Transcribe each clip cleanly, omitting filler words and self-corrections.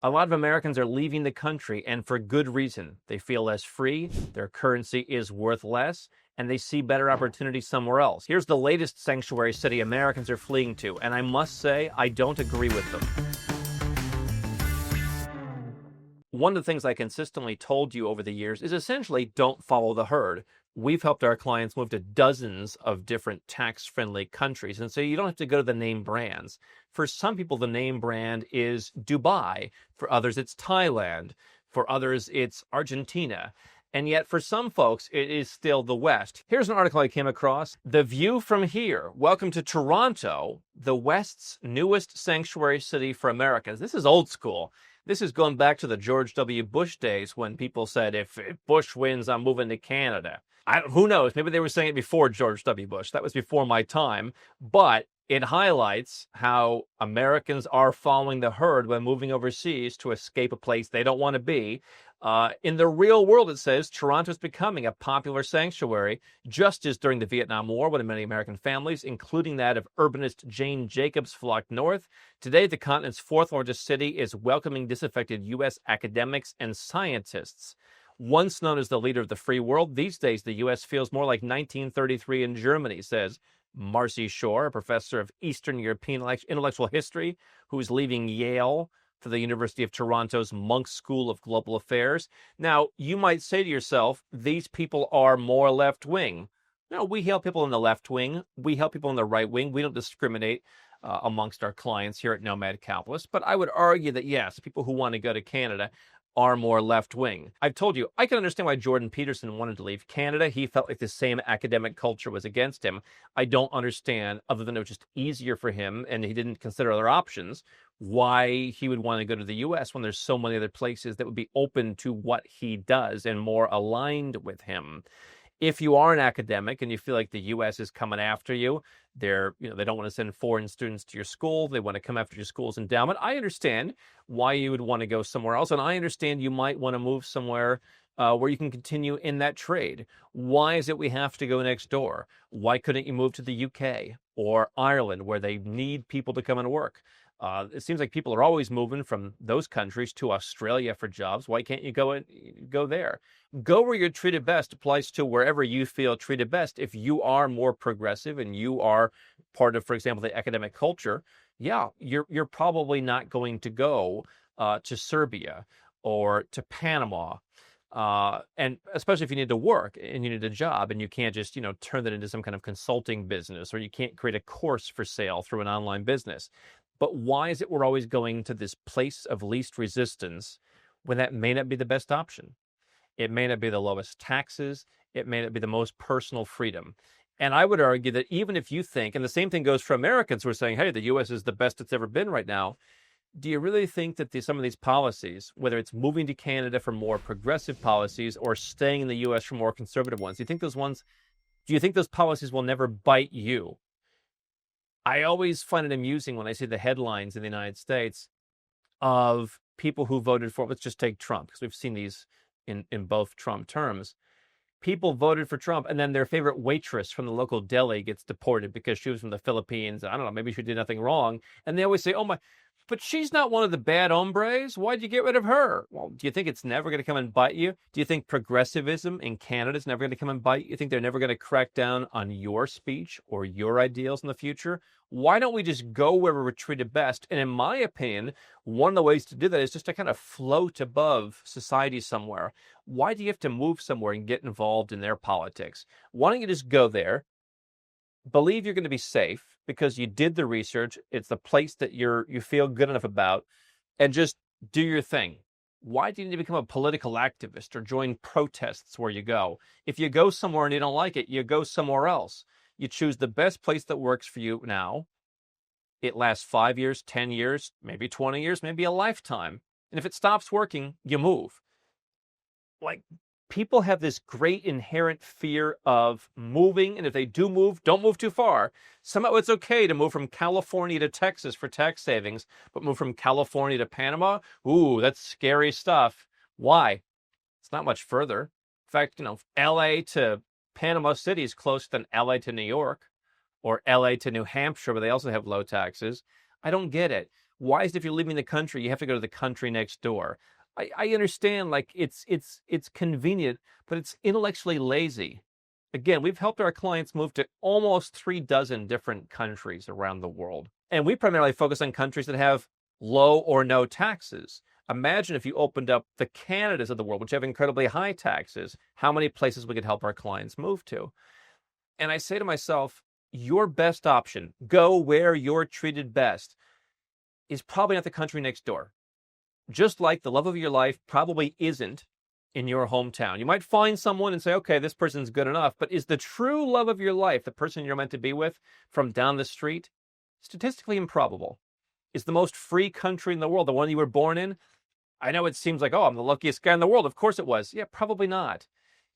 A lot of Americans are leaving the country, and for good reason. They feel less free, their currency is worth less, and they see better opportunities somewhere else. Here's the latest sanctuary city Americans are fleeing to, and I must say, I don't agree with them. One of the things I consistently told you over the years is essentially don't follow the herd. We've helped our clients move to dozens of different tax-friendly countries, and so you don't have to go to the name brands. For some people, the name brand is Dubai. For others, it's Thailand. For others, it's Argentina. And yet, for some folks, it is still the West. Here's an article I came across. The view from here. Welcome to Toronto, the West's newest sanctuary city for Americans. This is old school. This is going back to the George W. Bush days when people said, if Bush wins, I'm moving to Canada. Who knows? Maybe they were saying it before George W. Bush. That was before my time. But it highlights how Americans are following the herd when moving overseas to escape a place they don't want to be. In the real world, it says Toronto is becoming a popular sanctuary, just as during the Vietnam War, when many American families, including that of urbanist Jane Jacobs, flocked north. Today, the continent's fourth largest city is welcoming disaffected U.S. academics and scientists. Once known as the leader of the free world, these days the U.S. feels more like 1933 in Germany, says Marcy Shore, a professor of Eastern European intellectual history, who is leaving Yale for the University of Toronto's Monk School of Global Affairs. Now, you might say to yourself, these people are more left-wing. No, we help people in the left wing. We help people in the right wing. We don't discriminate amongst our clients here at Nomad Capitalist. But I would argue that, yes, people who want to go to Canada are more left-wing. I've told you, I can understand why Jordan Peterson wanted to leave Canada. He felt like the same academic culture was against him. I don't understand, other than it was just easier for him and he didn't consider other options, why he would want to go to the U.S. when there's so many other places that would be open to what he does and more aligned with him. If you are an academic and you feel like the U.S. is coming after you, they don't want to send foreign students to your school. They want to come after your school's endowment. I understand why you would want to go somewhere else, and I understand you might want to move somewhere where you can continue in that trade. Why is it we have to go next door? Why couldn't you move to the UK or Ireland, where they need people to come and work? It seems like people are always moving from those countries to Australia for jobs. Why can't you go there? Go where you're treated best applies to wherever you feel treated best. If you are more progressive and you are part of, for example, the academic culture, yeah, you're probably not going to go to Serbia or to Panama. And especially if you need to work and you need a job and you can't just, turn that into some kind of consulting business, or you can't create a course for sale through an online business. But why is it we're always going to this place of least resistance when that may not be the best option? It may not be the lowest taxes. It may not be the most personal freedom. And I would argue that even if you think, and the same thing goes for Americans who are saying, hey, the U.S. is the best it's ever been right now, do you really think that some of these policies, whether it's moving to Canada for more progressive policies or staying in the U.S. for more conservative ones, do you think those policies will never bite you? I always find it amusing when I see the headlines in the United States of people who voted for, let's just take Trump, because we've seen these in both Trump terms. People voted for Trump, and then their favorite waitress from the local deli gets deported because she was from the Philippines. I don't know, maybe she did nothing wrong. And they always say, oh my, but she's not one of the bad hombres. Why'd you get rid of her? Well, do you think it's never going to come and bite you? Do you think progressivism in Canada is never going to come and bite you? You think they're never going to crack down on your speech or your ideals in the future? Why don't we just go where we're treated best? And in my opinion, one of the ways to do that is just to kind of float above society somewhere. Why do you have to move somewhere and get involved in their politics? Why don't you just go there, believe you're going to be safe because you did the research, it's the place that you feel good enough about, and just do your thing. Why do you need to become a political activist or join protests where you go? If you go somewhere and you don't like it, you go somewhere else. You choose the best place that works for you now. It lasts 5 years, 10 years, maybe 20 years, maybe a lifetime. And if it stops working, you move. Like, people have this great inherent fear of moving, and if they do move, don't move too far. Somehow it's okay to move from California to Texas for tax savings, but move from California to Panama? Ooh, that's scary stuff. Why? It's not much further. In fact, LA to Panama City is closer than LA to New York, or LA to New Hampshire, where they also have low taxes. I don't get it. Why is it if you're leaving the country, you have to go to the country next door? I understand, like, it's convenient, but it's intellectually lazy. Again, we've helped our clients move to almost 36 different countries around the world. And we primarily focus on countries that have low or no taxes. Imagine if you opened up the Canadas of the world, which have incredibly high taxes, how many places we could help our clients move to. And I say to myself, your best option, go where you're treated best, is probably not the country next door. Just like the love of your life probably isn't in your hometown. You might find someone and say, okay, this person's good enough, but is the true love of your life the person you're meant to be with from down the street? Statistically improbable. Is the most free country in the world the one you were born in? I know it seems like, oh, I'm the luckiest guy in the world. Of course it was. Yeah, probably not.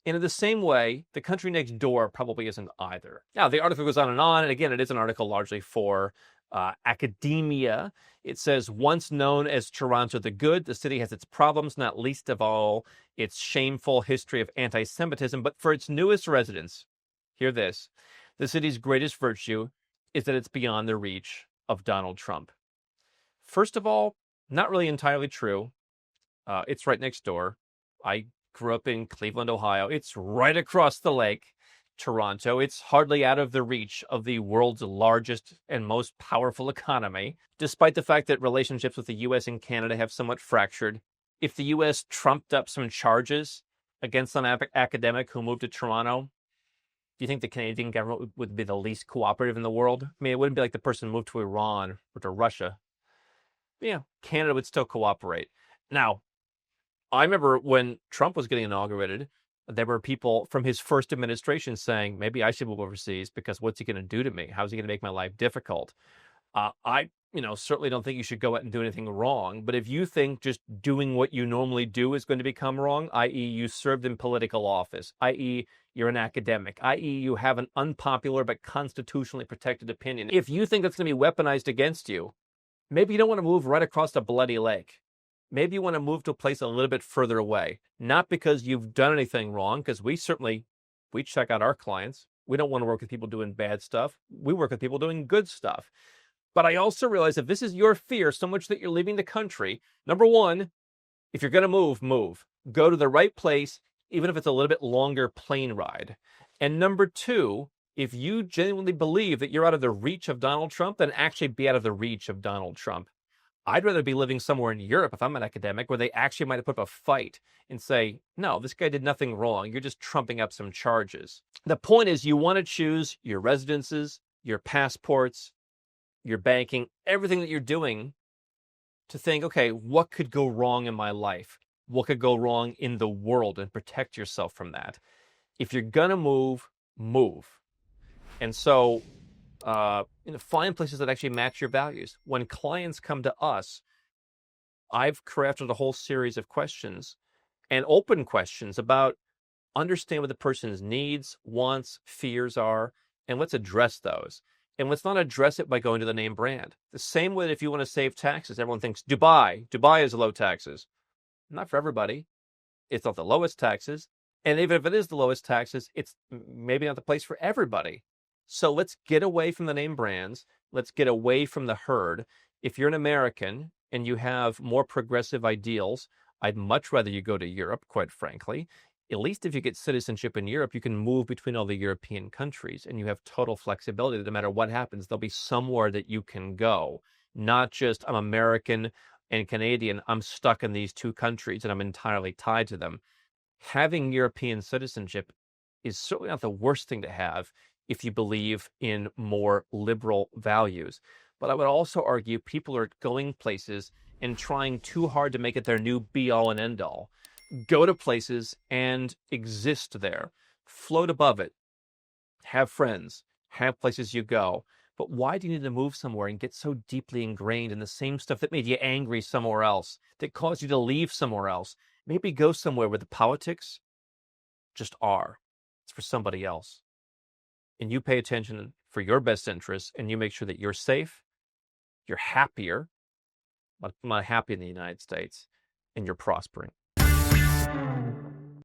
And in the same way, the country next door probably isn't either. Now, the article goes on, and again, it is an article largely for academia. It says, once known as Toronto the Good, the city has its problems, not least of all its shameful history of anti-Semitism. But for its newest residents, hear this, the city's greatest virtue is that it's beyond the reach of Donald Trump. First of all, not really entirely true. It's right next door. I grew up in Cleveland, Ohio. It's right across the lake. Toronto. It's hardly out of the reach of the world's largest and most powerful economy, despite the fact that relationships with the U.S. and Canada have somewhat fractured. If the U.S. trumped up some charges against some academic who moved to Toronto, do you think the Canadian government would be the least cooperative in the world? I mean, it wouldn't be like the person moved to Iran or to Russia. Yeah, Canada would still cooperate. Now, I remember when Trump was getting inaugurated, there were people from his first administration saying, maybe I should move overseas because what's he going to do to me? How's he going to make my life difficult? I certainly don't think you should go out and do anything wrong. But if you think just doing what you normally do is going to become wrong, i.e. you served in political office, i.e. you're an academic, i.e. you have an unpopular but constitutionally protected opinion, if you think that's going to be weaponized against you, maybe you don't want to move right across a bloody lake. Maybe you want to move to a place a little bit further away, not because you've done anything wrong, because we check out our clients. We don't want to work with people doing bad stuff. We work with people doing good stuff. But I also realize if this is your fear so much that you're leaving the country, number one, if you're going to move. Go to the right place, even if it's a little bit longer plane ride. And number two, if you genuinely believe that you're out of the reach of Donald Trump, then actually be out of the reach of Donald Trump. I'd rather be living somewhere in Europe if I'm an academic where they actually might have put up a fight and say, no, this guy did nothing wrong. You're just trumping up some charges. The point is you want to choose your residences, your passports, your banking, everything that you're doing to think, okay, what could go wrong in my life? What could go wrong in the world, and protect yourself from that. If you're going to move. And so find places that actually match your values. When clients come to us, I've crafted a whole series of questions and open questions about understand what the person's needs, wants, fears are, and let's address those. And let's not address it by going to the name brand. The same way that if you want to save taxes, everyone thinks Dubai is low taxes. Not for everybody. It's not the lowest taxes. And even if it is the lowest taxes, it's maybe not the place for everybody. So let's get away from the name brands. Let's get away from the herd. If you're an American and you have more progressive ideals, I'd much rather you go to Europe, quite frankly. At least if you get citizenship in Europe, you can move between all the European countries and you have total flexibility that no matter what happens, there'll be somewhere that you can go. Not just I'm American and Canadian, I'm stuck in these two countries and I'm entirely tied to them. Having European citizenship is certainly not the worst thing to have if you believe in more liberal values. But I would also argue people are going places and trying too hard to make it their new be-all and end-all. Go to places and exist there. Float above it. Have friends. Have places you go. But why do you need to move somewhere and get so deeply ingrained in the same stuff that made you angry somewhere else, that caused you to leave somewhere else? Maybe go somewhere where the politics just are. It's for somebody else. And you pay attention for your best interests, and you make sure that you're safe, you're happier, not happy in the United States, and you're prospering.